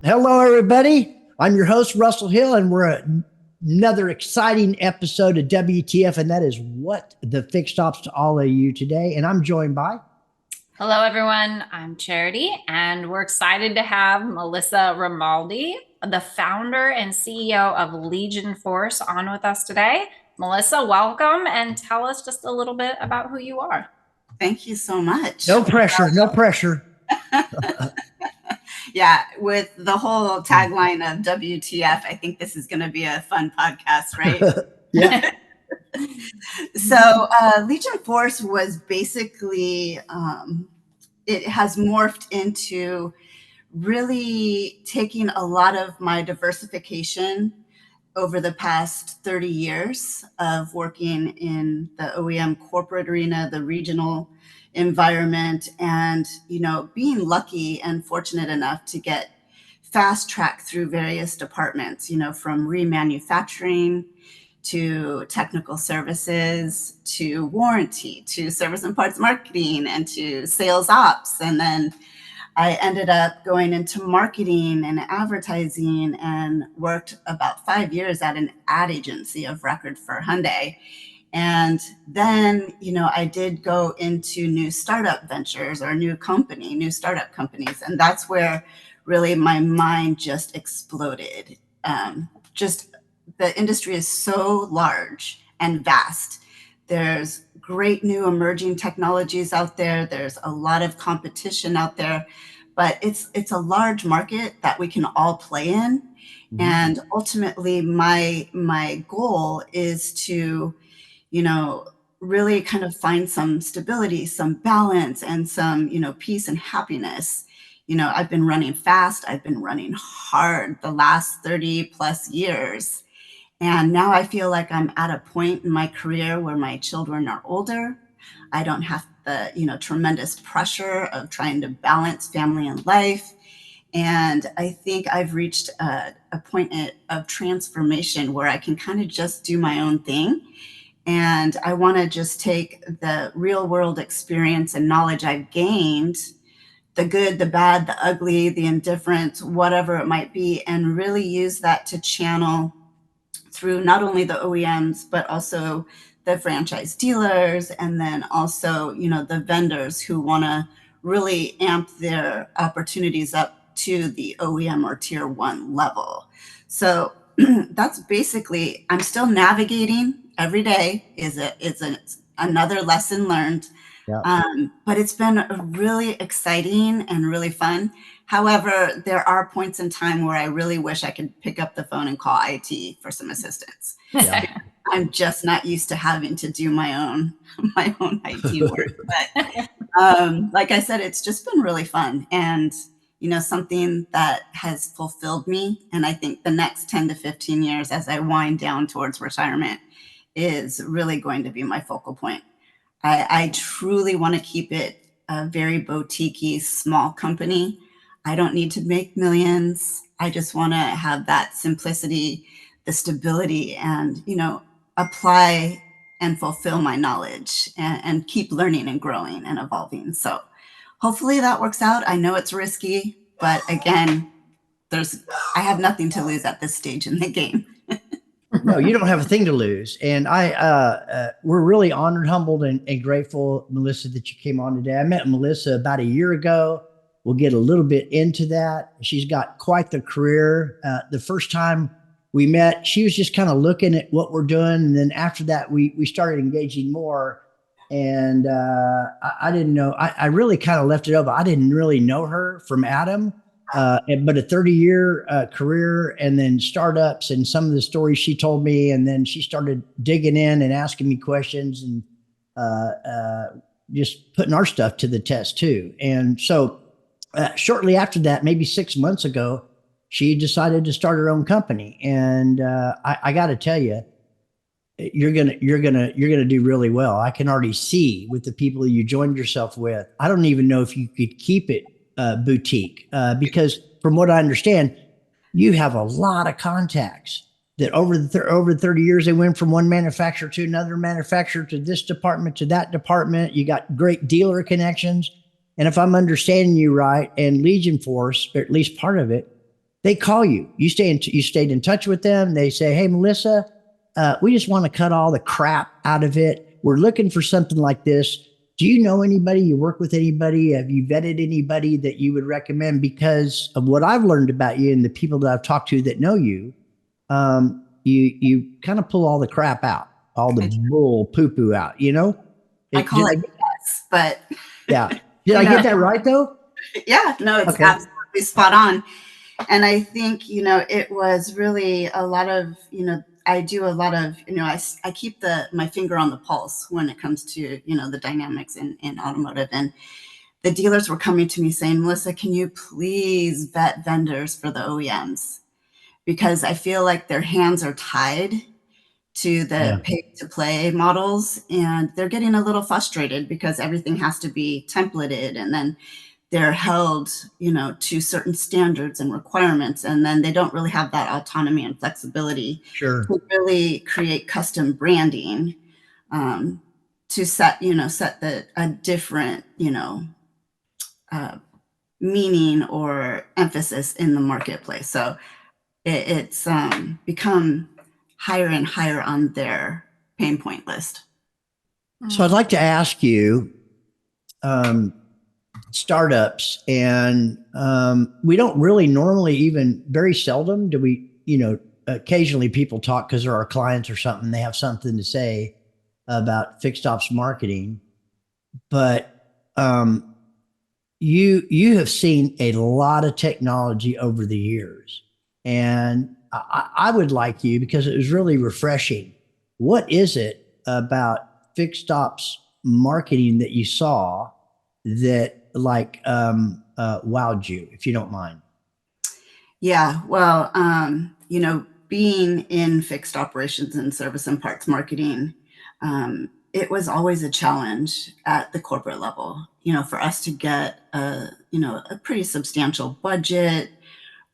Hello, everybody. I'm your host, Russell Hill, and we're at another exciting episode of WTF, and that is what the fixed ops to all of you today. And I'm joined by... Hello, everyone. I'm Charity, and we're excited to have Melissa Rimoldi, the founder and CEO of Legion Force, on with us today. Melissa, welcome, and tell us just a little bit about who you are. Thank you so much. No pressure, no pressure. Yeah, with the whole tagline of WTF, I think this is going to be a fun podcast, right? Yeah. So Legion Force was basically, it has morphed into really taking a lot of my diversification over the past 30 years of working in the OEM corporate arena, the regional environment, and, being lucky and fortunate enough to get fast tracked through various departments, from remanufacturing to technical services, to warranty, to service and parts marketing, and to sales ops. And then I ended up going into marketing and advertising and worked about 5 years at an ad agency of record for Hyundai. And then, I did go into new startup ventures or new startup companies. And that's where really my mind just exploded. The industry is so large and vast. There's great new emerging technologies out there. There's a lot of competition out there, but it's a large market that we can all play in. Mm-hmm. And ultimately, my goal is to, really kind of find some stability, some balance, and some, peace and happiness. I've been running fast. I've been running hard the last 30 plus years. And now I feel like I'm at a point in my career where my children are older. I don't have the, tremendous pressure of trying to balance family and life. And I think I've reached a point of transformation where I can kind of just do my own thing. And I want to just take the real world experience and knowledge I've gained, the good, the bad, the ugly, the indifferent, whatever it might be, and really use that to channel through not only the OEMs, but also the franchise dealers, and then also, the vendors who want to really amp their opportunities up to the OEM or tier 1 level. So that's basically, I'm still navigating every day. It's another lesson learned. Yeah. But it's been really exciting and really fun. However, there are points in time where I really wish I could pick up the phone and call IT for some assistance. Yeah. I'm just not used to having to do my own IT work. But like I said, it's just been really fun and, something that has fulfilled me. And I think the next 10 to 15 years as I wind down towards retirement is really going to be my focal point. I truly want to keep it a very boutique-y, small company. I don't need to make millions. I just want to have that simplicity, the stability, and, apply and fulfill my knowledge and keep learning and growing and evolving. So hopefully that works out. I know it's risky, but again, I have nothing to lose at this stage in the game. No, you don't have a thing to lose. And we're really honored, humbled, and grateful, Melissa, that you came on today. I met Melissa about a year ago. We'll get a little bit into that. She's got quite the career. The first time we met, she was just kind of looking at what we're doing. And then after that, we started engaging more. And I didn't know, I really kind of left it over. I didn't really know her from Adam. But a 30-year career, and then startups, and some of the stories she told me, and then she started digging in and asking me questions, and just putting our stuff to the test too. And so shortly after that, maybe 6 months ago, she decided to start her own company. And I got to tell you, you're gonna do really well. I can already see with the people you joined yourself with. I don't even know if you could keep it boutique, because from what I understand, you have a lot of contacts that over 30 years, they went from one manufacturer to another manufacturer, to this department, to that department. You got great dealer connections. And if I'm understanding you right, and Legion Force, or at least part of it, they call you. You stayed in touch with them. They say, "Hey, Melissa, we just want to cut all the crap out of it. We're looking for something like this. Do you know anybody? You work with anybody? Have you vetted anybody that you would recommend?" Because of what I've learned about you and the people that I've talked to that know you, you kind of pull all the crap out, all the bull poo poo out. You know, I call it yes, but yeah. Did I get that right though? Yeah, no, it's absolutely spot on. And I think, it was really a lot of, I do a lot of, I keep my finger on the pulse when it comes to, the dynamics in automotive. And the dealers were coming to me saying, "Melissa, can you please vet vendors for the OEMs? Because I feel like their hands are tied to the pay-to-play models, and they're getting a little frustrated because everything has to be templated, and then they're held, to certain standards and requirements, and then they don't really have that autonomy and flexibility to really create custom branding to set a different, meaning or emphasis in the marketplace." So it's become higher and higher on their pain point list. So I'd like to ask you, startups, and we don't really normally, even very seldom do we, occasionally people talk because they're our clients or something. They have something to say about FixedOPS marketing, but you have seen a lot of technology over the years, and I would like you, because it was really refreshing. What is it about FixedOPS marketing that you saw that wowed you, if you don't mind? Yeah, well, being in fixed operations and service and parts marketing, it was always a challenge at the corporate level, for us to get a pretty substantial budget,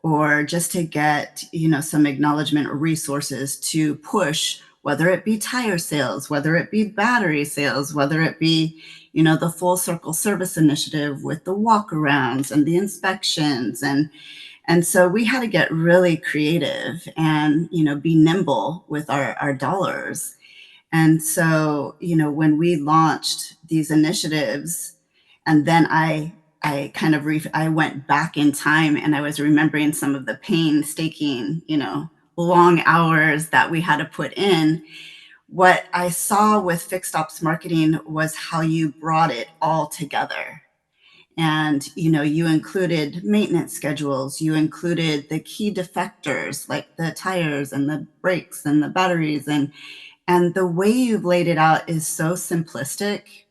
or just to get, some acknowledgement or resources to push, whether it be tire sales, whether it be battery sales, whether it be, the full circle service initiative with the walkarounds and the inspections. And so we had to get really creative and, be nimble with our dollars. And so, when we launched these initiatives, and then I went back in time, and I was remembering some of the painstaking, long hours that we had to put in. What I saw with FixedOPS marketing was how you brought it all together. And, you included maintenance schedules, you included the key defectors like the tires and the brakes and the batteries. And the way you've laid it out is so simplistic.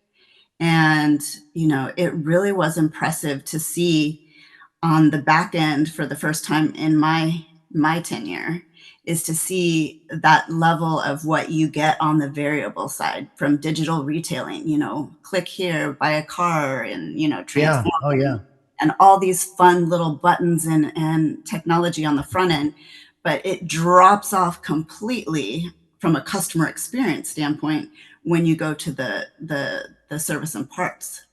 And, it really was impressive to see on the back end for the first time in my tenure, is to see that level of what you get on the variable side from digital retailing, click here, buy a car, and, transform. Oh, yeah. And all these fun little buttons and technology on the front end, but it drops off completely from a customer experience standpoint when you go to the service and parts,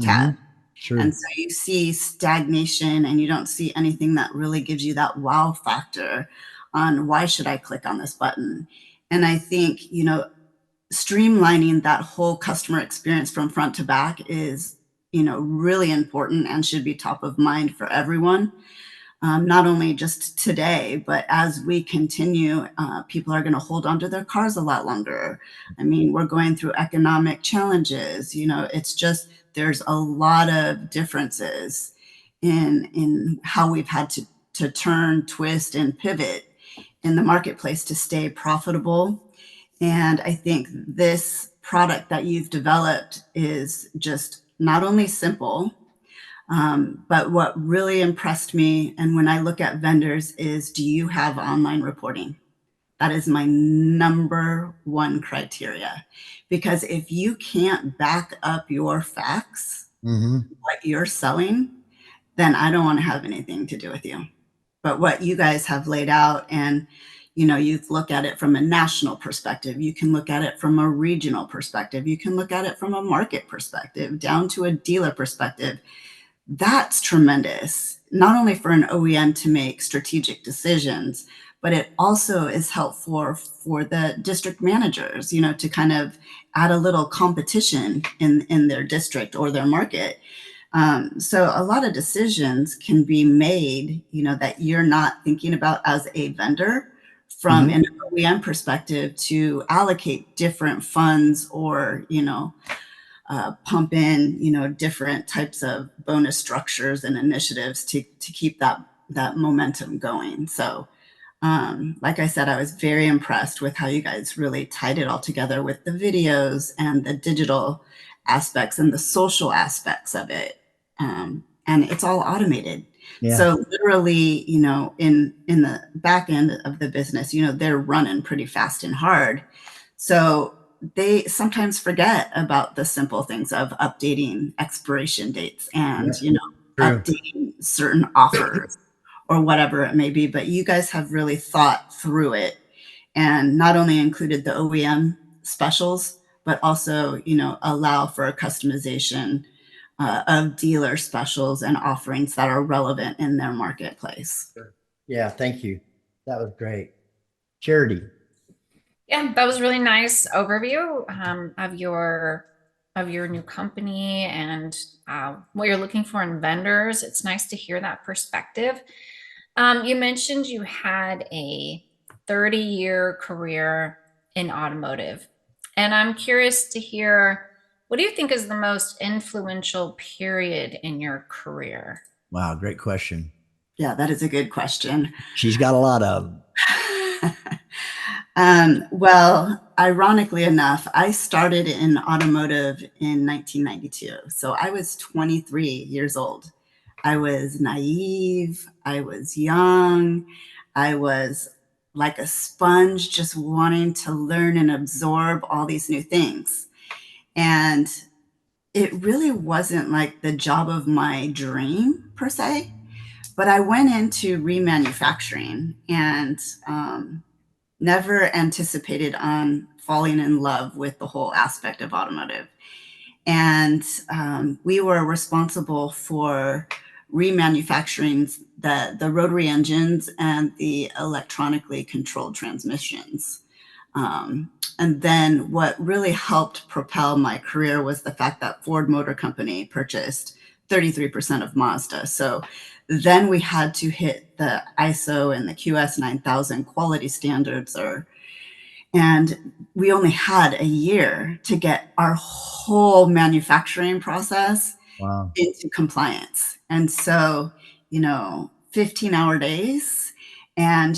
tab. Sure. And so you see stagnation, and you don't see anything that really gives you that wow factor on why should I click on this button. And I think, streamlining that whole customer experience from front to back is, really important and should be top of mind for everyone. Not only just today, but as we continue, people are going to hold onto their cars a lot longer. I mean, we're going through economic challenges. It's just, there's a lot of differences in how we've had to turn, twist, and pivot in the marketplace to stay profitable. And I think this product that you've developed is just not only simple, but what really impressed me, and when I look at vendors, is, do you have online reporting? That is my number one criteria. Because if you can't back up your facts, what you're selling, then I don't want to have anything to do with you. But what you guys have laid out, and you look at it from a national perspective, you can look at it from a regional perspective, you can look at it from a market perspective, down to a dealer perspective. That's tremendous. not only for an OEM to make strategic decisions, but it also is helpful for the district managers, to kind of add a little competition in their district or their market. So a lot of decisions can be made, that you're not thinking about as a vendor from Mhm. an OEM perspective to allocate different funds or, pump in, different types of bonus structures and initiatives to keep that momentum going. So, like I said, I was very impressed with how you guys really tied it all together with the videos and the digital aspects and the social aspects of it. And it's all automated. Yeah. So literally, in the back end of the business, they're running pretty fast and hard. So they sometimes forget about the simple things of updating expiration dates Yeah. and, True. updating certain offers or whatever it may be. But you guys have really thought through it and not only included the OEM specials, but also, allow for a customization of dealer specials and offerings that are relevant in their marketplace. Yeah. Thank you. That was great. Charity. Yeah, that was really nice overview of your new company and what you're looking for in vendors. It's nice to hear that perspective. You mentioned you had a 30-year career in automotive, and I'm curious to hear, what do you think is the most influential period in your career? Wow. Great question. Yeah, that is a good question. She's got a lot of them. Well, ironically enough, I started in automotive in 1992. So I was 23 years old. I was naive. I was young. I was like a sponge, just wanting to learn and absorb all these new things. And it really wasn't like the job of my dream per se, but I went into remanufacturing and, never anticipated on falling in love with the whole aspect of automotive. And we were responsible for remanufacturing the rotary engines and the electronically controlled transmissions. And then what really helped propel my career was the fact that Ford Motor Company purchased 33% of Mazda. So then we had to hit the ISO and the QS 9000 quality standards, and we only had a year to get our whole manufacturing process Wow. into compliance. And so, 15-hour days and,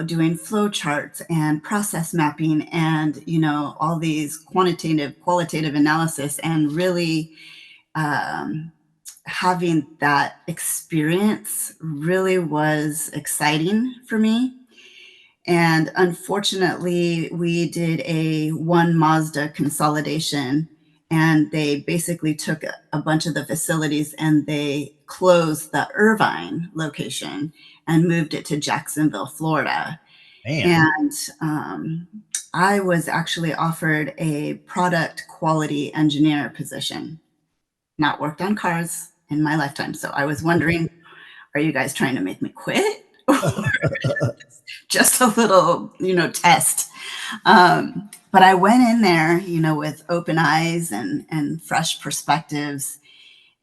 doing flow charts and process mapping and, all these qualitative analysis and really having that experience really was exciting for me. And unfortunately, we did a one Mazda consolidation, and they basically took a bunch of the facilities and they closed the Irvine location and moved it to Jacksonville, Florida. Man. And I was actually offered a product quality engineer position. Not worked on cars in my lifetime. So I was wondering, are you guys trying to make me quit? Just a little, test. But I went in there, with open eyes and fresh perspectives.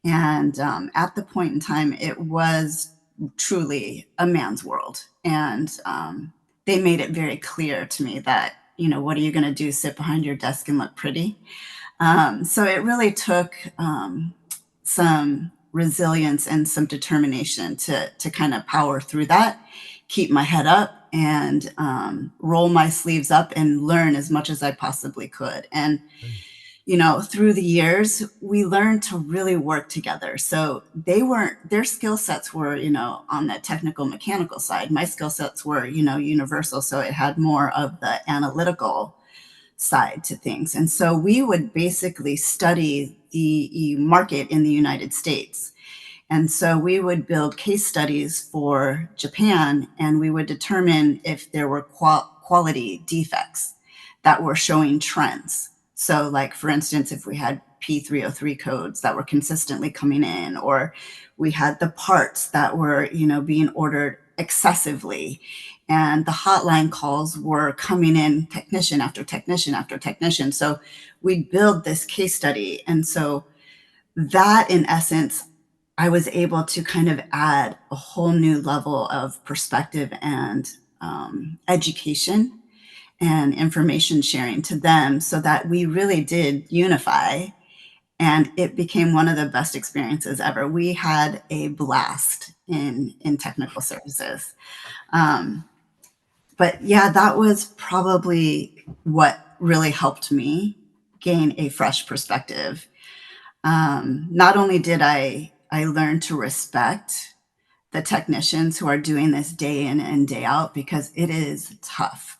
And at the point in time, it was truly a man's world. And they made it very clear to me that, what are you going to do? Sit behind your desk and look pretty? So it really took some resilience and some determination to kind of power through that, keep my head up, and roll my sleeves up and learn as much as I possibly could. And through the years, we learned to really work together. So their skill sets were, on the technical mechanical side. My skill sets were, universal. So it had more of the analytical side to things. And so we would basically study the market in the United States. And so we would build case studies for Japan, and we would determine if there were quality defects that were showing trends. So like, for instance, if we had P303 codes that were consistently coming in, or we had the parts that were, being ordered excessively. And the hotline calls were coming in, technician after technician after technician. So we build this case study. And so that, in essence, I was able to kind of add a whole new level of perspective and education and information sharing to them, so that we really did unify, and it became one of the best experiences ever. We had a blast in technical services. But yeah, that was probably what really helped me gain a fresh perspective. Not only did I learn to respect the technicians who are doing this day in and day out, because it is tough.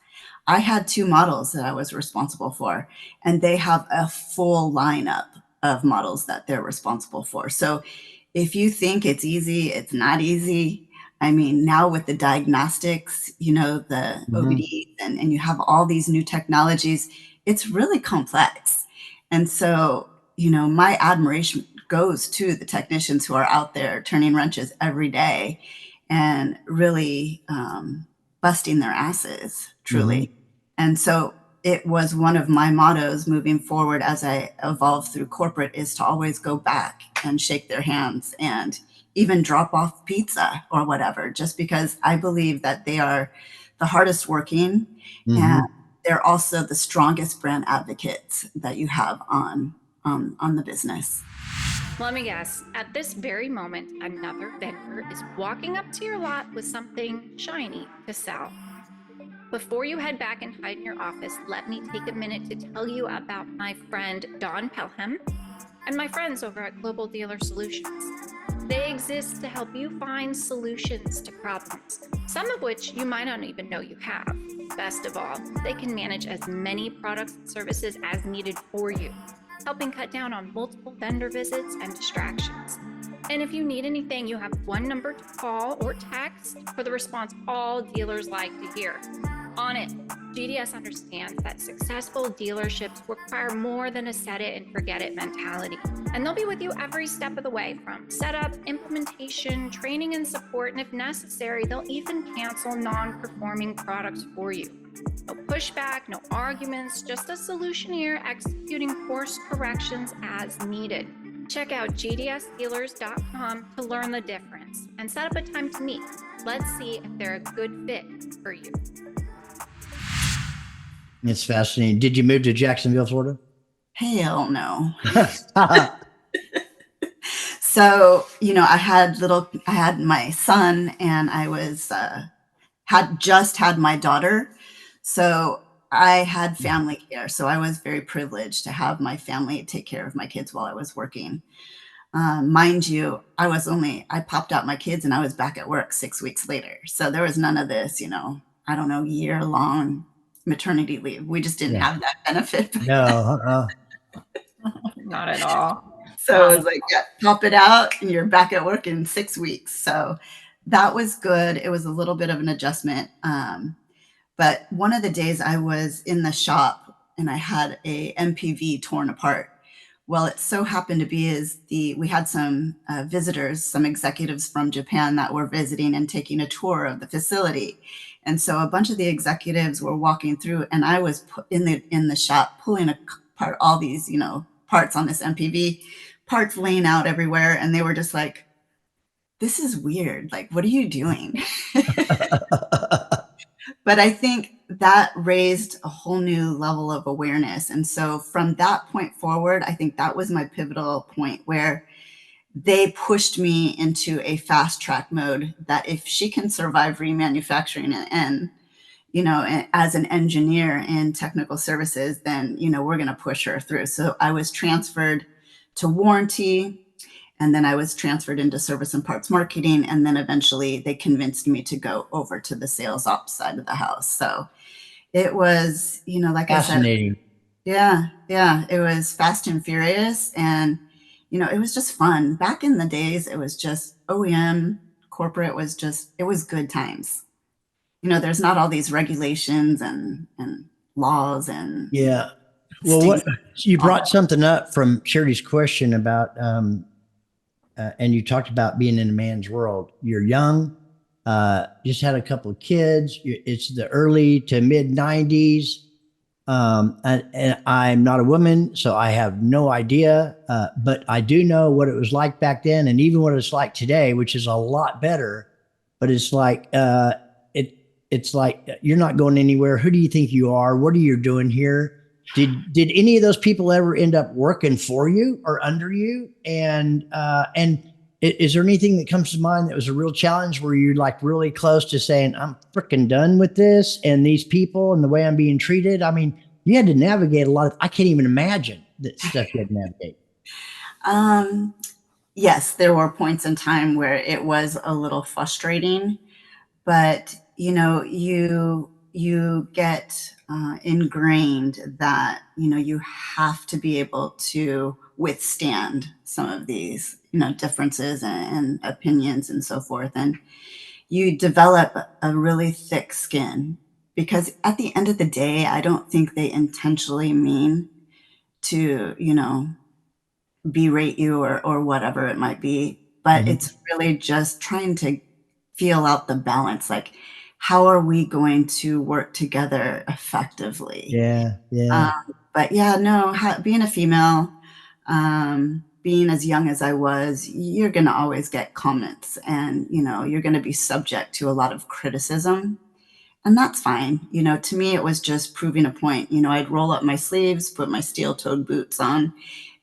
I had 2 models that I was responsible for, and they have a full lineup of models that they're responsible for. So if you think it's easy, it's not easy. I mean, now with the diagnostics, the OBDs, and you have all these new technologies, it's really complex. And so, my admiration goes to the technicians who are out there turning wrenches every day and really busting their asses, truly. And so it was one of my mottos moving forward as I evolve through corporate, is to always go back and shake their hands and even drop off pizza or whatever, just because I believe that they are the hardest working, and they're also the strongest brand advocates that you have on the business. Let me guess, at this very moment, another vendor is walking up to your lot with something shiny to sell. Before you head back and hide in your office, let me take a minute to tell you about my friend Dawn Pelham and my friends over at Global Dealer Solutions. They exist to help you find solutions to problems, some of which you might not even know you have. Best of all, they can manage as many products and services as needed for you, helping cut down on multiple vendor visits and distractions. And if you need anything, you have one number to call or text for the response all dealers like to hear. On it, GDS understands that successful dealerships require more than a set it and forget it mentality. And they'll be with you every step of the way, from setup, implementation, training, and support. And if necessary, they'll even cancel non-performing products for you. No pushback, no arguments, just a solution here executing course corrections as needed. Check out gdsdealers.com to learn the difference and set up a time to meet. Let's see if they're a good fit for you. It's fascinating. Did you move to Jacksonville, Florida? Hell no. So, I had my son, and I was, had just had my daughter. So I had family care. So I was very privileged to have my family take care of my kids while I was working. Mind you, I popped out my kids and I was back at work 6 weeks later. So there was none of this, year-long maternity leave. We just didn't have that benefit. No. Not at all. So it was like, yeah, pop it out and you're back at work in 6 weeks. So that was good. It was a little bit of an adjustment. But one of the days I was in the shop and I had a MPV torn apart. Well, it so happened to be we had some visitors, some executives from Japan that were visiting and taking a tour of the facility. And so a bunch of the executives were walking through, and I was in the shop pulling apart all these, parts on this MPV, parts laying out everywhere. And they were just like, this is weird. Like, what are you doing? But I think that raised a whole new level of awareness. And so from that point forward, I think that was my pivotal point, where they pushed me into a fast track mode, that if she can survive remanufacturing and as an engineer in technical services, then, we're going to push her through. So I was transferred to warranty, and then I was transferred into service and parts marketing. And then eventually they convinced me to go over to the sales ops side of the house. So it was, like Fascinating. I said, it was fast and furious. And, it was just fun. Back in the days, it was just OEM, corporate it was good times. There's not all these regulations and laws and. Yeah. Well, stays what you on. brought something up from Charity's question about, and you talked about being in a man's world. You're young, just had a couple of kids. It's the early to mid 90s. And I'm not a woman, so I have no idea. But I do know what it was like back then, and even what it's like today, which is a lot better. But it's like it's like you're not going anywhere. Who do you think you are? What are you doing here? Did any of those people ever end up working for you or under you? And is there anything that comes to mind that was a real challenge where you're like really close to saying, I'm freaking done with this and these people and the way I'm being treated? I mean, you had to navigate a lot of, I can't even imagine the stuff you had to navigate. Yes, there were points in time where it was a little frustrating, but you get ingrained that you have to be able to withstand some of these differences and opinions and so forth, and you develop a really thick skin because at the end of the day, I don't think they intentionally mean to berate you or whatever it might be, but Mhm. it's really just trying to feel out the balance, like, how are we going to work together effectively? Yeah, Um, yeah. but yeah, no, being a female, being as young as I was, you're gonna always get comments and, you're gonna be subject to a lot of criticism, and that's fine. To me, it was just proving a point. I'd roll up my sleeves, put my steel-toed boots on,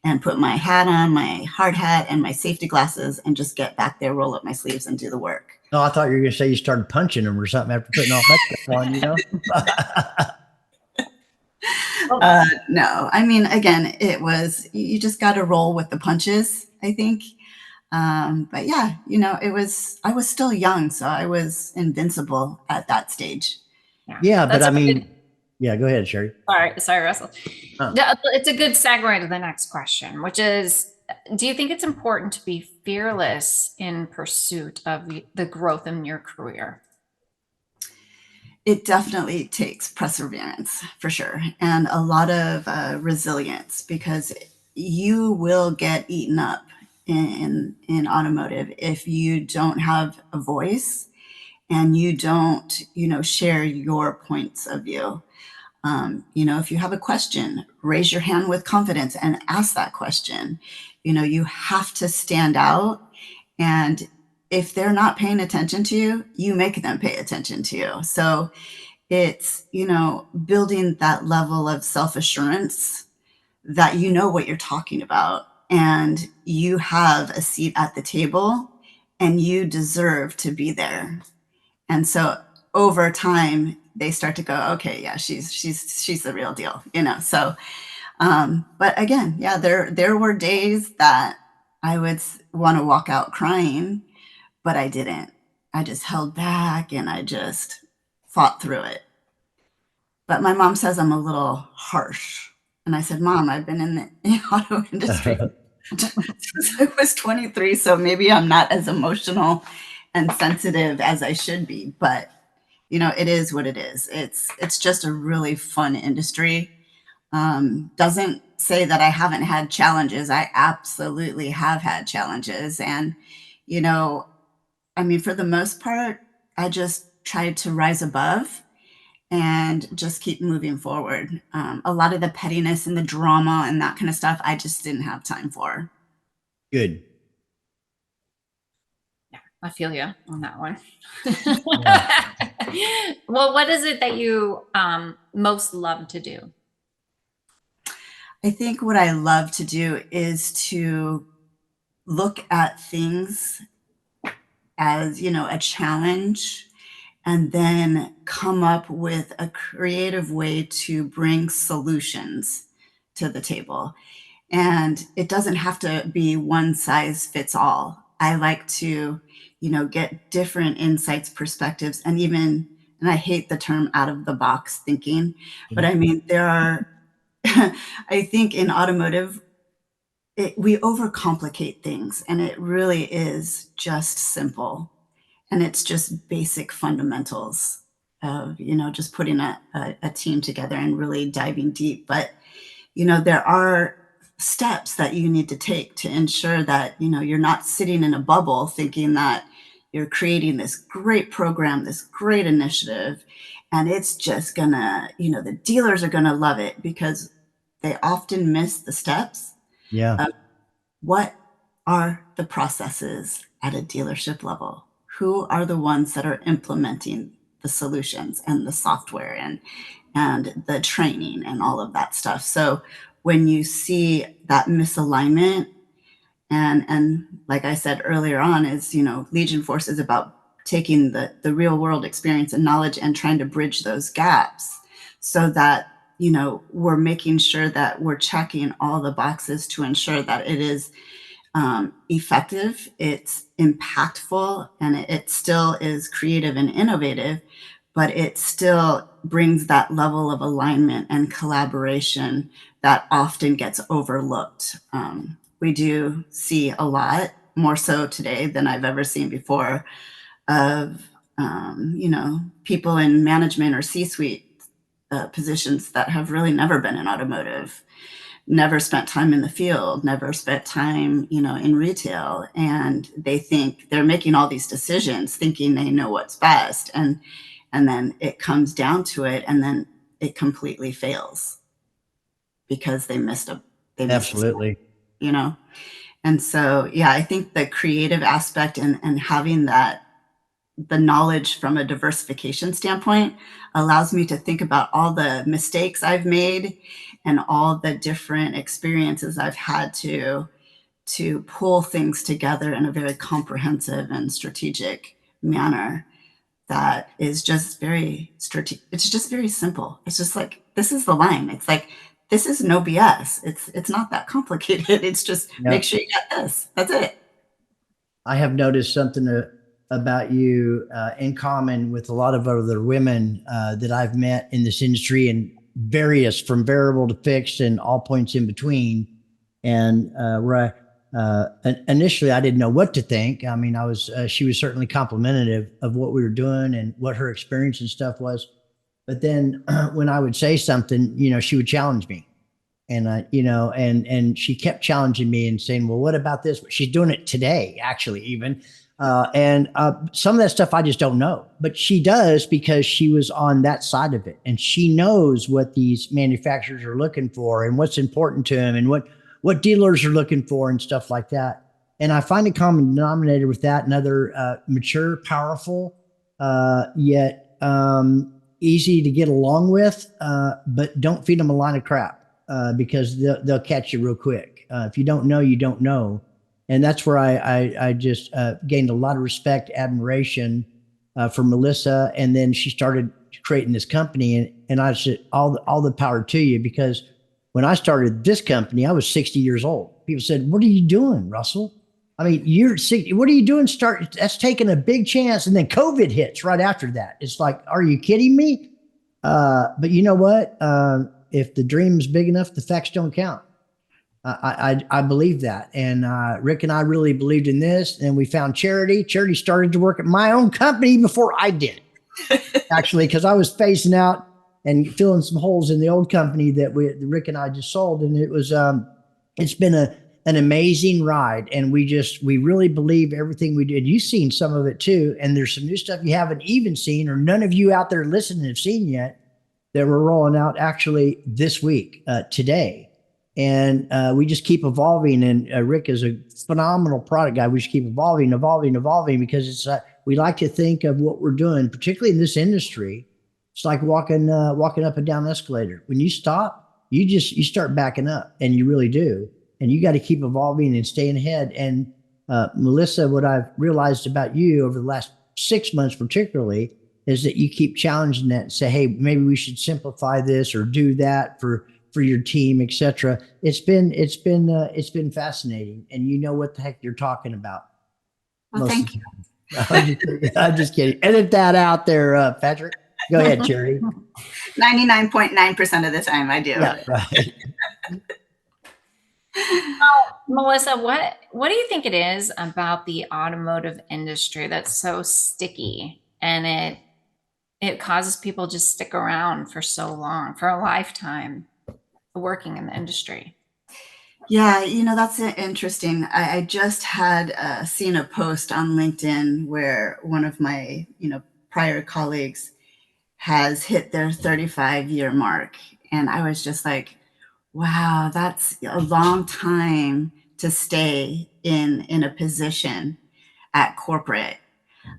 and put my hat on, my hard hat, and my safety glasses, and just get back there, roll up my sleeves, and do the work. No, I thought you were going to say you started punching them or something after putting all that stuff on, you know? Well, No, I mean, again, it was, you just got to roll with the punches, I think. But yeah, I was still young, so I was invincible at that stage. yeah, Yeah, but that's I a good. mean, yeah, go ahead, Sherry. Sorry, Russell. Huh. It's a good segue to the next question, which is, do you think it's important to be fearless in pursuit of the growth in your career? It definitely takes perseverance for sure, and a lot of resilience because you will get eaten up in automotive if you don't have a voice and you don't share your points of view. If you have a question, raise your hand with confidence and ask that question. You have to stand out, and if they're not paying attention to you, you make them pay attention to you. So it's, building that level of self-assurance that you know what you're talking about and you have a seat at the table and you deserve to be there. And so over time, they start to go, okay, yeah, she's the real deal. So, but again, yeah, there were days that I would want to walk out crying, but I didn't. I just held back and I just fought through it. But my mom says I'm a little harsh. And I said, Mom, I've been in the auto industry since I was 23, so maybe I'm not as emotional and sensitive as I should be. But it is what it is. It's just a really fun industry. Doesn't say that I haven't had challenges. I absolutely have had challenges. And, you know, I mean, for the most part, I just tried to rise above and just keep moving forward. A lot of the pettiness and the drama and that kind of stuff, I just didn't have time for. Good. Yeah, I feel you on that one. Yeah. Well, what is it that you most love to do? I think what I love to do is to look at things as, a challenge and then come up with a creative way to bring solutions to the table. And it doesn't have to be one size fits all. I like to, get different insights, perspectives, and I hate the term out of the box thinking, but I mean, there are, I think in automotive, we overcomplicate things and it really is just simple. And it's just basic fundamentals of, just putting a team together and really diving deep. But there are steps that you need to take to ensure that, you're not sitting in a bubble thinking that you're creating this great program, this great initiative, and it's just gonna, the dealers are gonna love it, because they often miss the steps. Yeah. What are the processes at a dealership level? Who are the ones that are implementing the solutions and the software and the training and all of that stuff? So when you see that misalignment, and like I said earlier on, is, Legion Force is about taking the real world experience and knowledge and trying to bridge those gaps, so that, we're making sure that we're checking all the boxes to ensure that it is effective, it's impactful, and it still is creative and innovative, but it still brings that level of alignment and collaboration that often gets overlooked. We do see a lot more so today than I've ever seen before of, people in management or C-suite positions that have really never been in automotive, never spent time in the field, never spent time, in retail. And they think they're making all these decisions thinking they know what's best. And then it comes down to it, and then it completely fails because they missed a step, Absolutely. And so, yeah, I think the creative aspect and having the knowledge from a diversification standpoint allows me to think about all the mistakes I've made and all the different experiences I've had to pull things together in a very comprehensive and strategic manner that is just very strategic. It's just very simple. It's just like, this is the line. It's like, this is no BS. It's not that complicated. It's just make sure you got this. That's it. I have noticed something about you in common with a lot of other women that I've met in this industry, and various from variable to fixed and all points in between. And where initially I didn't know what to think. I mean, she was certainly complimentary of what we were doing and what her experience and stuff was. But then when I would say something, she would challenge me. And and she kept challenging me and saying, well, what about this? She's doing it today, actually, even. And some of that stuff I just don't know, but she does, because she was on that side of it, and she knows what these manufacturers are looking for and what's important to them and what dealers are looking for and stuff like that. And I find a common denominator with that and other mature, powerful, yet easy to get along with, but don't feed them a line of crap. Because they'll catch you real quick. If you don't know, you don't know. And that's where I just gained a lot of respect, admiration for Melissa. And then she started creating this company. And I said, all the power to you, because when I started this company, I was 60 years old. People said, what are you doing, Russell? I mean, you're 60. What are you doing? That's taking a big chance. And then COVID hits right after that. It's like, are you kidding me? But you know what? If the dream is big enough, the facts don't count. I believe that. And Rick and I really believed in this. And we found Charity. Charity started to work at my own company before I did, actually, because I was phasing out and filling some holes in the old company that Rick and I just sold. And it was, it's been an amazing ride. And we really believe everything we did. You've seen some of it too. And there's some new stuff you haven't even seen, or none of you out there listening have seen yet, that we're rolling out actually this week, today. And we just keep evolving. And Rick is a phenomenal product guy. We just keep evolving, because it's we like to think of what we're doing, particularly in this industry. It's like walking up and down an escalator. When you stop, you start backing up, and you really do. And you got to keep evolving and staying ahead. And Melissa, what I've realized about you over the last 6 months, particularly, is that you keep challenging that and say, hey, maybe we should simplify this or do that for your team, et cetera. It's been fascinating, and you know what the heck you're talking about. Well, thank you. I'm just kidding. Edit that out there, Patrick. Go ahead, Charity. 99.9% of the time I do. Yeah, right. Melissa, what do you think it is about the automotive industry that's so sticky, and it causes people just stick around for so long, for a lifetime? working in the industry? Yeah, that's interesting. I just had seen a post on LinkedIn where one of my, prior colleagues has hit their 35-year mark. And I was just like, wow, that's a long time to stay in a position at corporate.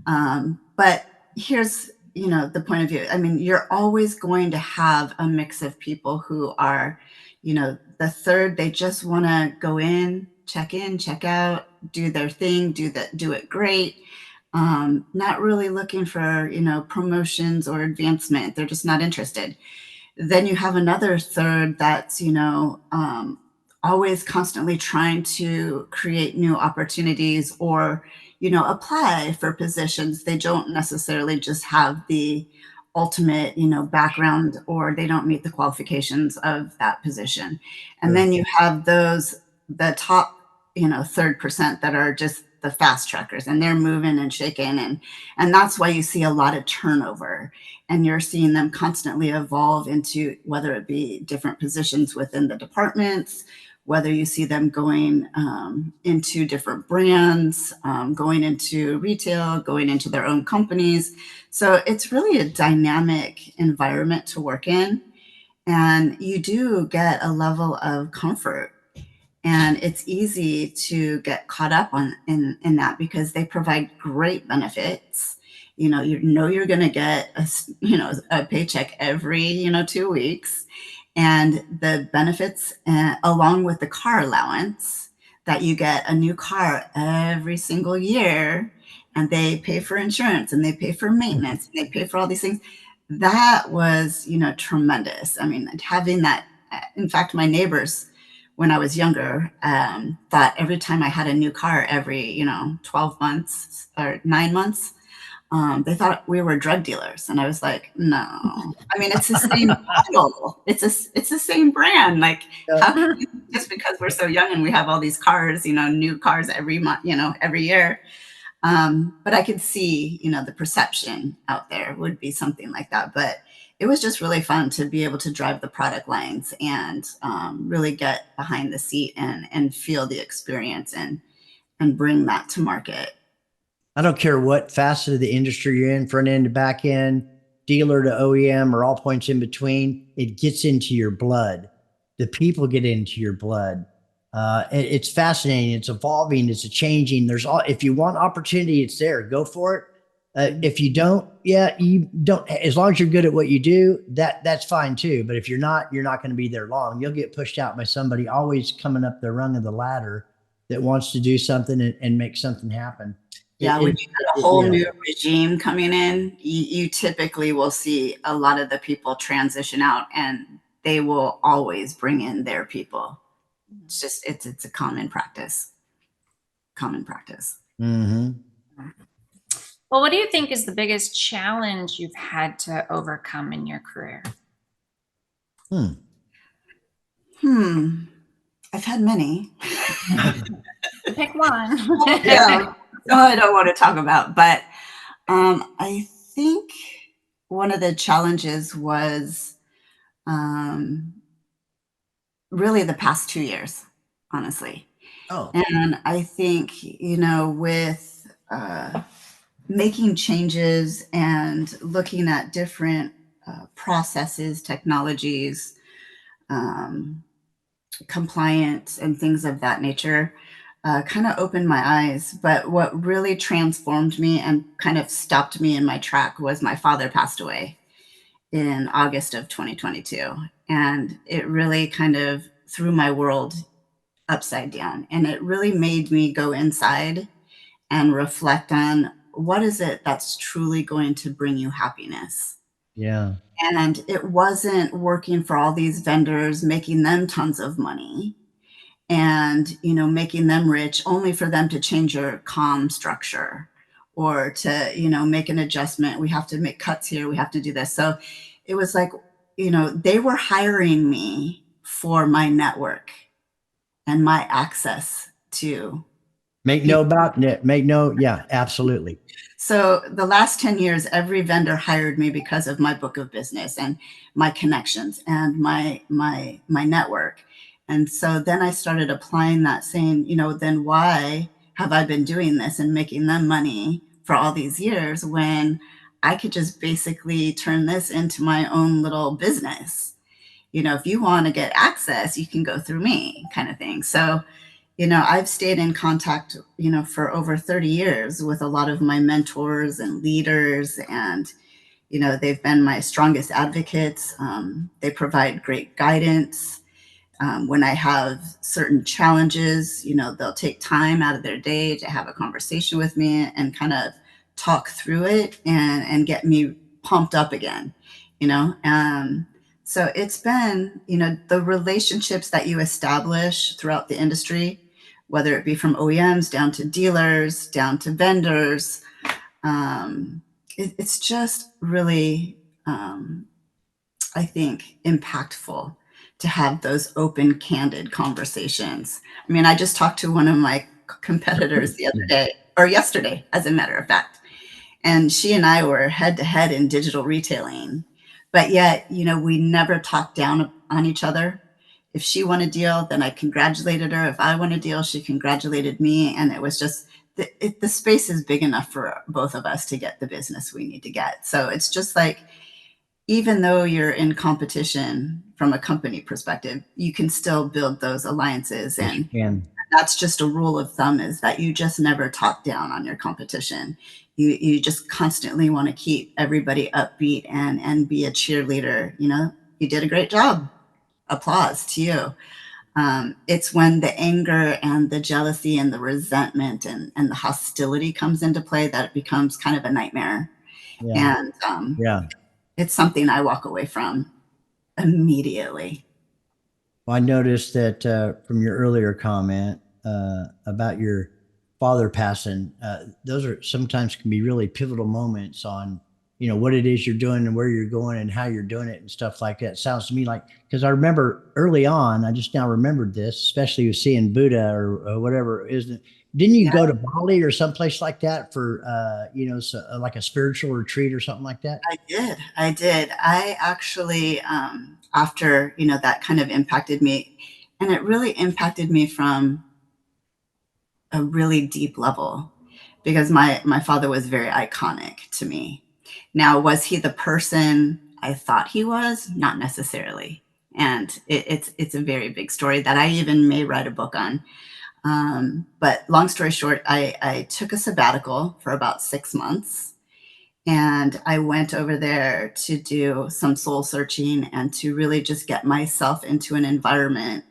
But here's, the point of view. I mean, you're always going to have a mix of people who are, the third, they just want to go in, check out, do their thing, do it great. Not really looking for, promotions or advancement. They're just not interested. Then you have another third that's, always constantly trying to create new opportunities or, apply for positions. They don't necessarily just have the ultimate, background, or they don't meet the qualifications of that position. And Sure. then you have the top, 3% that are just the fast trackers, and they're moving and shaking. And that's why you see a lot of turnover, and you're seeing them constantly evolve into, whether it be different positions within the departments, whether you see them going into different brands, going into retail, going into their own companies. So it's really a dynamic environment to work in. And you do get a level of comfort, and it's easy to get caught up in that because they provide great benefits. You're going to get a paycheck every 2 weeks, and the benefits, along with the car allowance, that you get a new car every single year, and they pay for insurance, and they pay for maintenance, and they pay for all these things. That was tremendous. I mean, having that. In fact, my neighbors, when I was younger, thought every time I had a new car every 12 months or 9 months, they thought we were drug dealers. And I was like, no. I mean, it's the same model. It's the same brand. Like, how can we, just because we're so young and we have all these cars, new cars every month, every year. But I could see, the perception out there would be something like that. But it was just really fun to be able to drive the product lines and really get behind the seat and feel the experience and bring that to market. I don't care what facet of the industry you're in, front end to back end, dealer to OEM, or all points in between, it gets into your blood. The people get into your blood. It's fascinating. It's evolving. It's changing. If you want opportunity, it's there. Go for it. If you don't, you don't. As long as you're good at what you do, that's fine too. But if you're not going to be there long. You'll get pushed out by somebody always coming up the rung of the ladder that wants to do something and make something happen. Yeah, when you get a whole new regime coming in, you typically will see a lot of the people transition out, and they will always bring in their people. It's just it's a common practice. Mm-hmm. Well, what do you think is the biggest challenge you've had to overcome in your career? I've had many. Pick one. Yeah. No, I don't want to talk about, but I think one of the challenges was really the past 2 years, honestly. Oh, And I think, with making changes and looking at different processes, technologies, compliance, and things of that nature, kind of opened my eyes. But what really transformed me and kind of stopped me in my track was my father passed away in August of 2022. And it really kind of threw my world upside down. And it really made me go inside and reflect on, what is it that's truly going to bring you happiness? yeah. And it wasn't working for all these vendors, making them tons of money and, making them rich only for them to change your comm structure or to, make an adjustment. We have to make cuts here. We have to do this. So it was like, they were hiring me for my network and my access to Make no about it. Make no. Yeah, absolutely. So the last 10 years, every vendor hired me because of my book of business and my connections and my network. And so then I started applying that, saying, then why have I been doing this and making them money for all these years when I could just basically turn this into my own little business? If you want to get access, you can go through me, kind of thing. So I've stayed in contact, for over 30 years with a lot of my mentors and leaders, and, they've been my strongest advocates. They provide great guidance. When I have certain challenges, they'll take time out of their day to have a conversation with me and kind of talk through it and get me pumped up again, you know? So it's been, the relationships that you establish throughout the industry, whether it be from OEMs down to dealers, down to vendors, it's just really, I think, impactful to have those open, candid conversations. I mean, I just talked to one of my competitors the other day, or yesterday, as a matter of fact, and she and I were head to head in digital retailing, but yet, we never talked down on each other. If she won a deal, then I congratulated her. If I won a deal, she congratulated me. And it was just, the space is big enough for both of us to get the business we need to get. So it's just like, even though you're in competition from a company perspective, you can still build those alliances. And that's just a rule of thumb, is that you just never talk down on your competition. You just constantly want to keep everybody upbeat and be a cheerleader. You did a great job. Applause to you. It's when the anger and the jealousy and the resentment and the hostility comes into play that it becomes kind of a nightmare. Yeah. And Yeah. it's something I walk away from immediately. Well, I noticed that from your earlier comment about your father passing, those are sometimes can be really pivotal moments on, what it is you're doing and where you're going and how you're doing it and stuff like that. Sounds to me like, because I remember early on, I just now remembered this, especially with seeing Buddha or whatever, isn't it? Didn't you go to Bali or someplace like that for, like a spiritual retreat or something like that? I did. I actually, after, that kind of impacted me, and it really impacted me from a really deep level, because my father was very iconic to me. Now, was he the person I thought he was? Not necessarily. And it's a very big story that I even may write a book on. But long story short, I took a sabbatical for about 6 months, and I went over there to do some soul searching and to really just get myself into an environment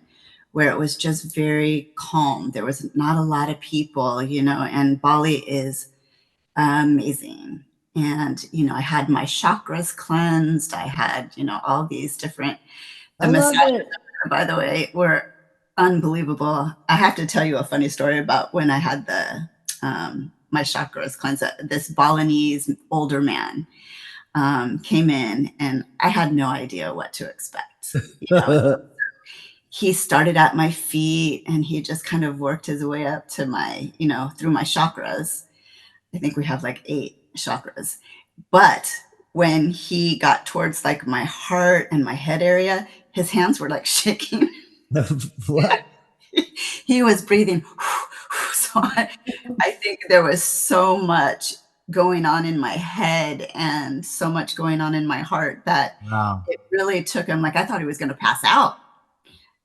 where it was just very calm. There was not a lot of people, and Bali is amazing. And, I had my chakras cleansed. I had, all these different, I the love massages, it. by the way, were unbelievable. I have to tell you a funny story about when I had my chakras cleansed. This Balinese older man came in, and I had no idea what to expect. He started at my feet, and he just kind of worked his way up to my, through my chakras. I think we have like 8 chakras. But when he got towards like my heart and my head area, his hands were like shaking. What? He was breathing. So I think there was so much going on in my head and so much going on in my heart that Wow. it really took him. Like, I thought he was going to pass out.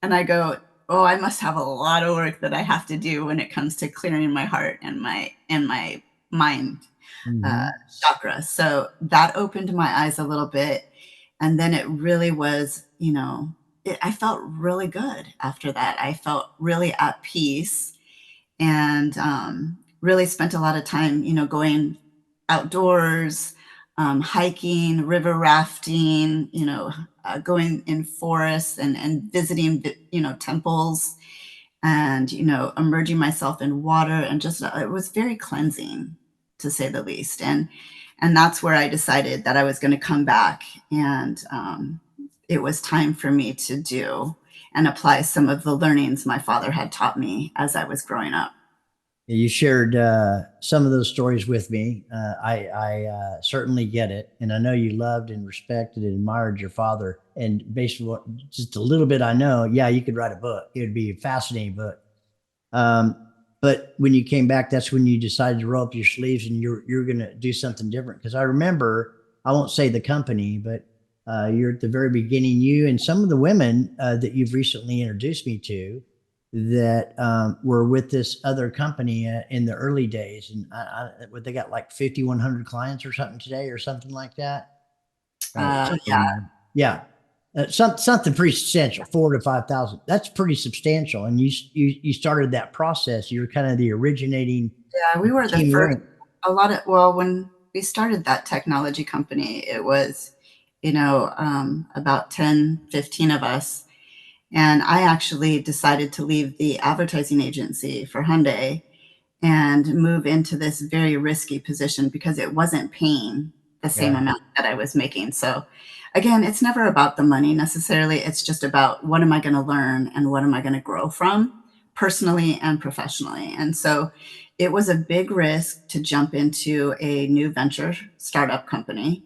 And I go, oh, I must have a lot of work that I have to do when it comes to clearing my heart and my mind Mm-hmm. chakra. So that opened my eyes a little bit. And then it really was, I felt really good after that. I felt really at peace, and really spent a lot of time, going outdoors, hiking, river rafting, going in forests and visiting, temples, and, immersing myself in water, and just, it was very cleansing, to say the least. And that's where I decided that I was going to come back, and it was time for me to do and apply some of the learnings my father had taught me as I was growing up. You shared some of those stories with me. I certainly get it, and I know you loved and respected and admired your father. And based on what, just a little bit I know, yeah, you could write a book. It would be a fascinating book. But when you came back, that's when you decided to roll up your sleeves and you're going to do something different. Because I remember, I won't say the company, but you're at the very beginning. You and some of the women that you've recently introduced me to that were with this other company in the early days, and they got like 5,100 clients or something today, or something like that. Yeah. Yeah. Something pretty substantial, 4 to 5,000. That's pretty substantial. And you started that process. You were kind of the originating Yeah, we were the team. first. When we started that technology company, it was, about 10, 15 of us. And I actually decided to leave the advertising agency for Hyundai and move into this very risky position because it wasn't paying the same Yeah. amount that I was making. So again, it's never about the money necessarily. It's just about what am I going to learn and what am I going to grow from personally and professionally. And so it was a big risk to jump into a new venture startup company.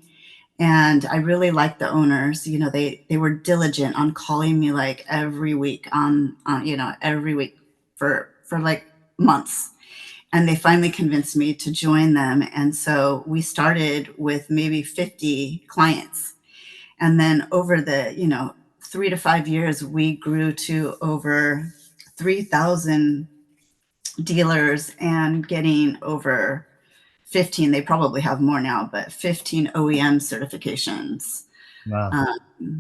And I really liked the owners. They were diligent on calling me like every week every week for like months, and they finally convinced me to join them. And so we started with maybe 50 clients. And then over the, 3 to 5 years, we grew to over 3,000 dealers and getting over 15, they probably have more now, but 15 OEM certifications. Wow.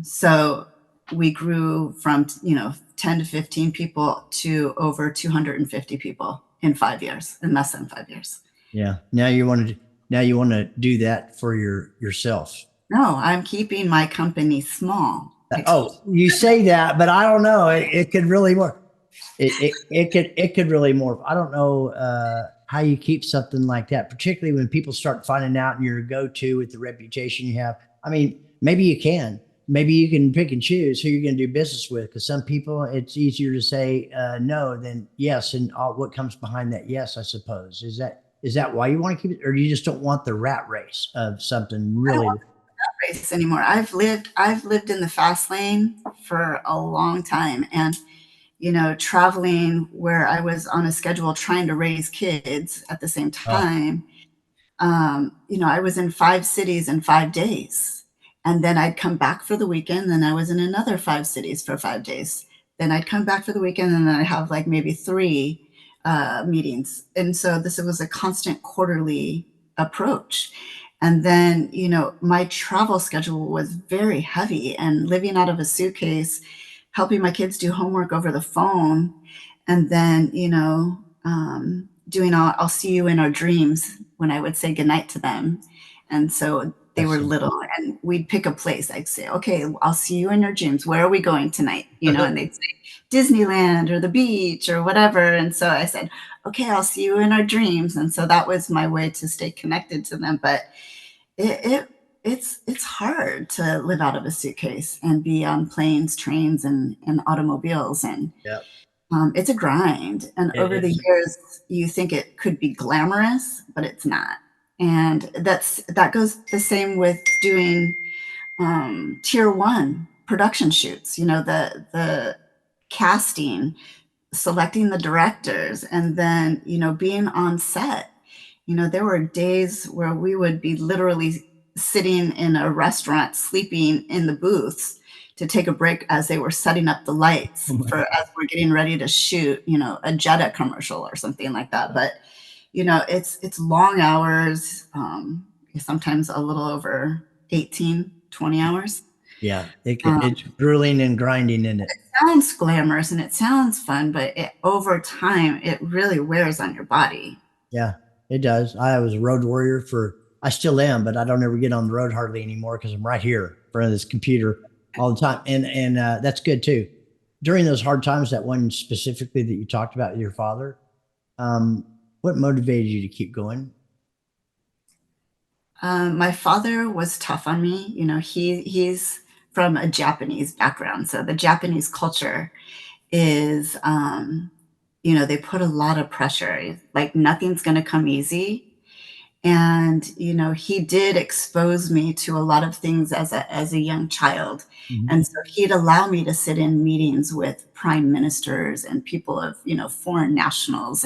So we grew from, 10 to 15 people to over 250 people in 5 years, in less than 5 years. Yeah. Now you want to do that for yourself. No, I'm keeping my company small. Oh, you say that, but I don't know. It could really morph. It could really morph. I don't know how you keep something like that, particularly when people start finding out and you're a go-to with the reputation you have. I mean, maybe you can. Maybe you can pick and choose who you're going to do business with. Because some people, it's easier to say no than yes, and what comes behind that yes, I suppose. Is that why you want to keep it, or do you just don't want the rat race of something I don't really? want that race anymore. I've lived in the fast lane for a long time, and traveling where I was on a schedule trying to raise kids at the same Oh, time. I was in 5 cities in 5 days. And then I'd come back for the weekend. Then I was in another 5 cities for 5 days. Then I'd come back for the weekend, and then I'd have like maybe three meetings. And so this was a constant quarterly approach. And then, my travel schedule was very heavy, and living out of a suitcase, helping my kids do homework over the phone, and then, doing I'll see you in our dreams when I would say goodnight to them. And so they that's were little, and we'd pick a place. I'd say, okay, I'll see you in your dreams. Where are we going tonight? And they'd say Disneyland or the beach or whatever. And so I said, okay, I'll see you in our dreams. And so that was my way to stay connected to them. But it's hard to live out of a suitcase and be on planes, trains, and automobiles. And yeah. it's a grind. And It over the is. years, you think it could be glamorous, but it's not. And that goes the same with doing tier one production shoots. The casting, selecting the directors, and then being on set. There were days where we would be literally sitting in a restaurant, sleeping in the booths to take a break as they were setting up the Oh lights my for as we're getting ready to shoot, a Jetta commercial or something like that. But it's long hours, sometimes a little over 18, 20 hours. Yeah, Um, it's grueling and grinding in it. Sounds glamorous and it sounds fun, but over time, it really wears on your body. Yeah, it does. I was a road warrior I still am, but I don't ever get on the road hardly anymore because I'm right here in front of this computer all the time. And that's good too. During those hard times, that one specifically that you talked about with your father, um, what motivated you to keep going? My father was tough on me. He's from a Japanese background, so the Japanese culture is they put a lot of pressure, like nothing's going to come easy. And, he did expose me to a lot of things as a young child. Mhm. And so he'd allow me to sit in meetings with prime ministers and people of, foreign nationals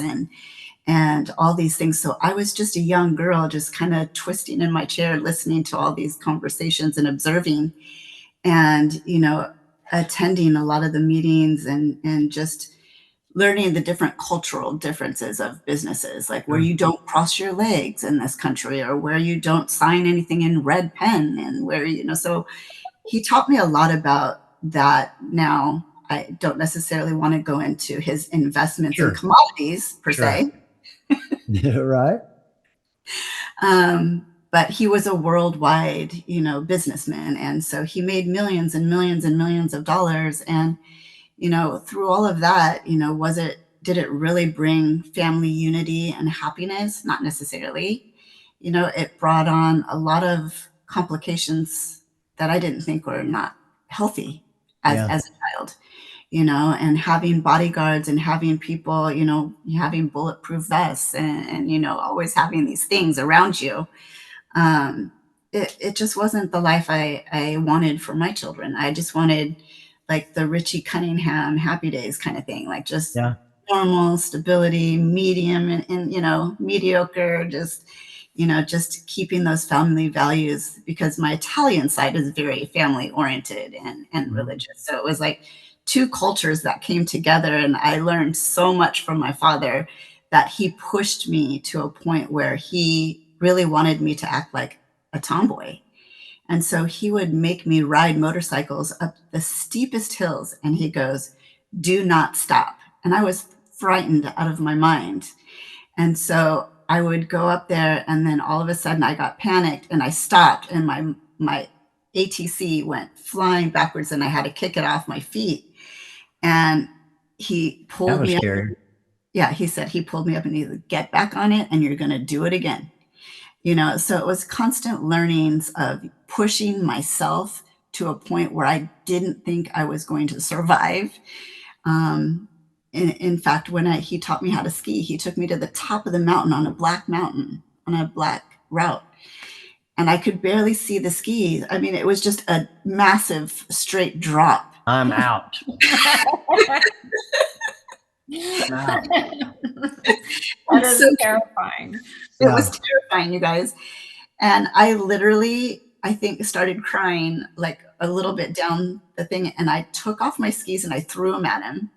and all these things. So I was just a young girl, just kind of twisting in my chair, listening to all these conversations and observing and, attending a lot of the meetings and just learning the different cultural differences of businesses, like where Sure. you don't cross your legs in this country or where you don't sign anything in red pen and where, so he taught me a lot about that. Now, I don't necessarily want to go into his investments in Sure. commodities per Sure. se. Right. But he was a worldwide, businessman. And so he made millions and millions and millions of dollars. And, through all of that, did it really bring family unity and happiness? Not necessarily. It brought on a lot of complications that I didn't think were not healthy Yeah. as a child, and having bodyguards and having people, having bulletproof vests and always having these things around you. It just wasn't the life I wanted for my children. I just wanted like the Richie Cunningham Happy Days kind of thing, like just Yeah. normal stability, medium and mediocre, just keeping those family values because my Italian side is very family oriented and Mhm. religious. So it was like two cultures that came together. And I learned so much from my father that he pushed me to a point where he really wanted me to act like a tomboy. And so he would make me ride motorcycles up the steepest hills. And he goes, "Do not stop." And I was frightened out of my mind. And so I would go up there and then all of a sudden I got panicked and I stopped and my ATC went flying backwards and I had to kick it off my feet. And he That pulled was me up. scary. Yeah, he said he pulled me up and he said, "Get back on it and you're going to do it again." So it was constant learnings of pushing myself to a point where I didn't think I was going to survive. In fact, when he taught me how to ski, he took me to the top of the mountain on a black mountain, on a black route. And I could barely see the skis. I mean, it was just a massive straight drop. I'm out. I'm out. That is So terrifying. it was terrifying, you guys. And I literally, I think, started crying like a little bit down the thing. And I took off my skis and I threw them at him.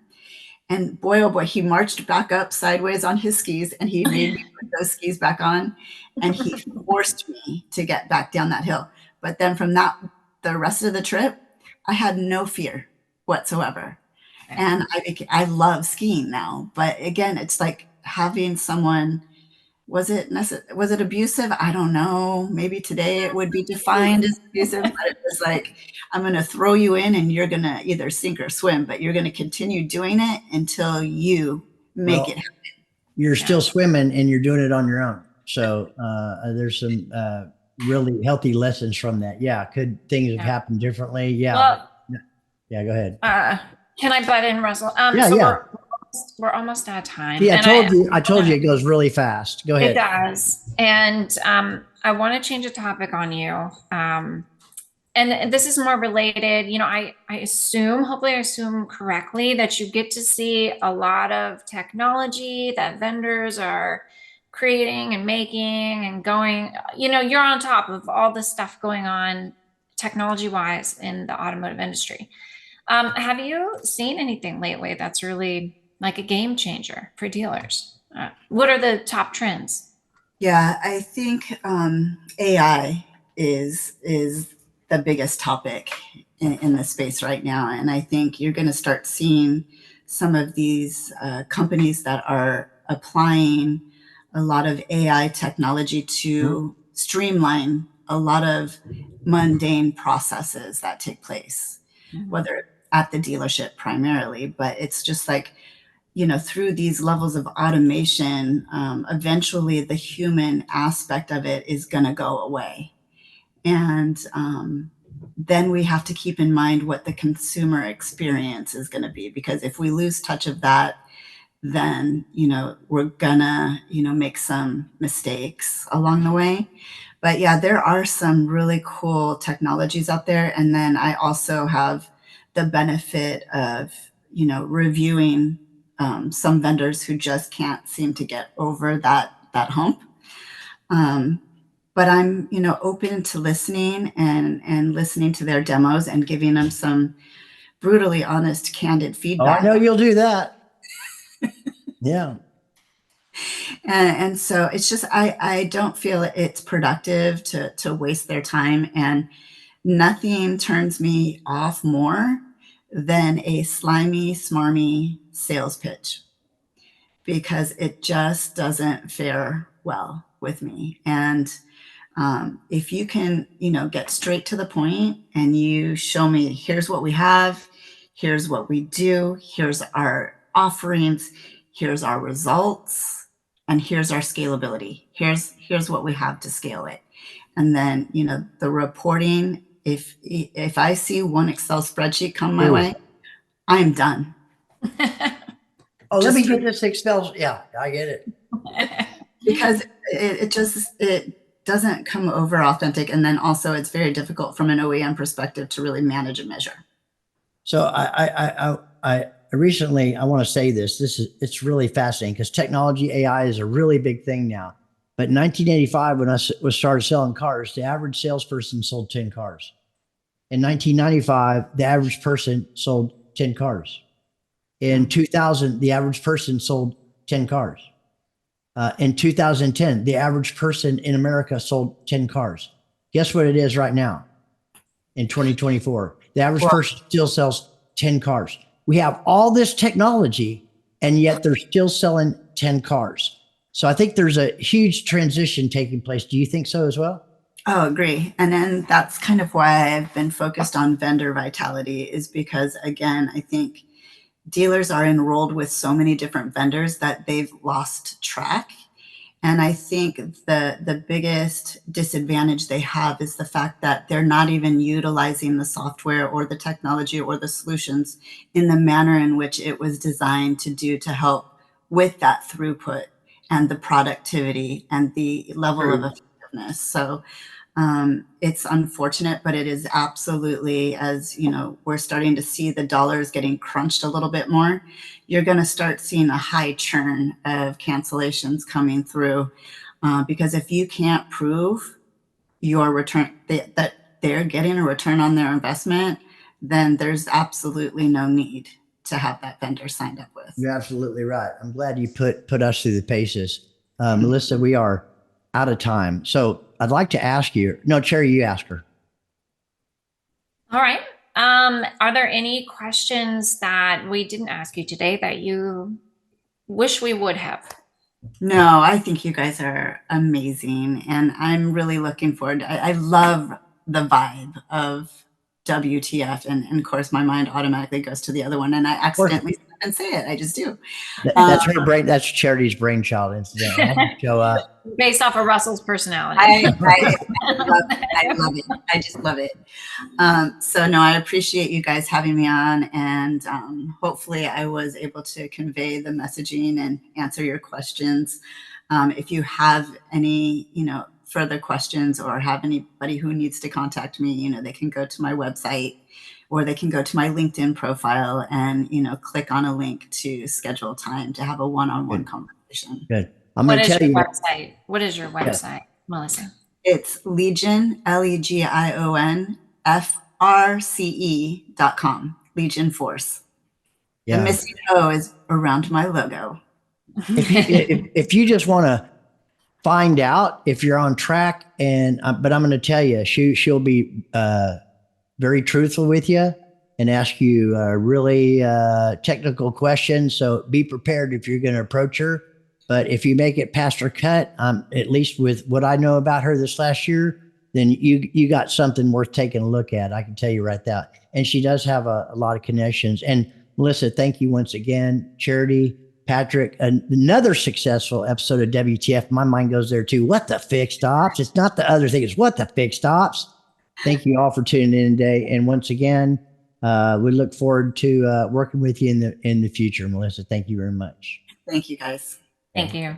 And boy, oh boy, he marched back up sideways on his skis and he made me put those skis back on. And he forced me to get back down that hill. But then from the rest of the trip, I had no fear whatsoever. And I love skiing now. But again, it's like having someone, was it abusive? I don't know. Maybe today it would be defined as abusive, but it was like, I'm going to throw you in and you're going to either sink or swim, but you're going to continue doing it until you make it happen. You're still swimming and you're doing it on your own. So there's some really healthy lessons from that. Yeah. Could things have happened differently? Yeah. Well, yeah. Go ahead. Can I butt in, Russell? Yeah, so yeah. we're almost out of time. Yeah, And I told you it goes really fast. Go ahead. It does. And I want to change a topic on you. And this is more related. I assume, hopefully I assume correctly, that you get to see a lot of technology that vendors are creating and making and going, you're on top of all the stuff going on technology wise in the automotive industry. Have you seen anything lately that's really like a game changer for dealers? What are the top trends? Yeah, I think AI is the biggest topic in the space right now, and I think you're going to start seeing some of these companies that are applying a lot of AI technology to streamline a lot of mundane processes that take place, whether at the dealership primarily, but it's just like, through these levels of automation, eventually the human aspect of it is going to go away. And then we have to keep in mind what the consumer experience is going to be, because if we lose touch of that, then, we're gonna, make some mistakes along the way. But yeah, there are some really cool technologies out there. And then I also have the benefit of, reviewing some vendors who just can't seem to get over that hump. But I'm, open to listening and listening to their demos and giving them some brutally honest, candid Oh, I feedback. know you'll do that. Yeah. And so it's just, I don't feel it's productive to waste their time, and nothing turns me off more than a slimy, smarmy sales pitch, because it just doesn't fare well with me. And if you can, get straight to the point and you show me, here's what we have, here's what we do, here's our offerings, here's our results, and here's our scalability. Here's what we have to scale it. And then, the reporting, if I see one Excel spreadsheet come my way, I'm done. Oh, let me get this Excel. Yeah, I get it. Because it doesn't come over authentic. And then also it's very difficult from an OEM perspective to really manage and measure. So I recently, I want to say this, it's really fascinating because technology, AI is a really big thing now. But in 1985, when I started selling cars, the average salesperson sold 10 cars. In 1995, the average person sold 10 cars. In 2000, the average person sold 10 cars. In 2010, the average person in America sold 10 cars. Guess what it is right now? In 2024, the average person still sells 10 cars. We have all this technology, and yet they're still selling 10 cars. So I think there's a huge transition taking place. Do you think so as well? Oh, agree. And then that's kind of why I've been focused on vendor vitality, is because, again, I think dealers are enrolled with so many different vendors that they've lost track. And I think the biggest disadvantage they have is the fact that they're not even utilizing the software or the technology or the solutions in the manner in which it was designed to do, to help with that throughput and the productivity and the level of effectiveness. So it's unfortunate, but it is absolutely, as we're starting to see the dollars getting crunched a little bit more, you're going to start seeing a high churn of cancellations coming through, because if you can't prove your return, that they're getting a return on their investment, then there's absolutely no need to have that vendor signed up with. You're absolutely right. I'm glad you put us through the paces. Melissa, we are out of time. So I'd like to ask you, no, Cherry, you ask her. All right. Are there any questions that we didn't ask you today that you wish we would have? No, I think you guys are amazing. And I'm really looking forward. I love the vibe of WTF. And of course, my mind automatically goes to the other one. And I accidentally and say it. I just do. That's her brain. That's Charity's brainchild incident. I had to show up. Based off of Russell's personality. I love it. I love it. I just love it. So no, I appreciate you guys having me on, and hopefully I was able to convey the messaging and answer your questions. If you have any, further questions, or have anybody who needs to contact me, they can go to my website, or they can go to my LinkedIn profile and, click on a link to schedule time to have a one-on-one conversation. Good. I'm going to tell you. Website? What is your website, Melissa? It's Legion, LEGION, FRCE.com, Legion Force. Yeah. The missing O is around my logo. If you just want to find out if you're on track, but I'm going to tell you, she'll be very truthful with you and ask you really technical questions. So be prepared if you're going to approach her. But if you make it past her cut, at least with what I know about her this last year, then you got something worth taking a look at. I can tell you right now. And she does have a lot of connections. And Melissa, thank you once again. Charity, Patrick, another successful episode of WTF. My mind goes there too. What the fixed ops? It's not the other thing. It's what the fixed ops. Thank you all for tuning in today. And once again, we look forward to working with you in the future, Melissa. Thank you very much. Thank you, guys. Thank you.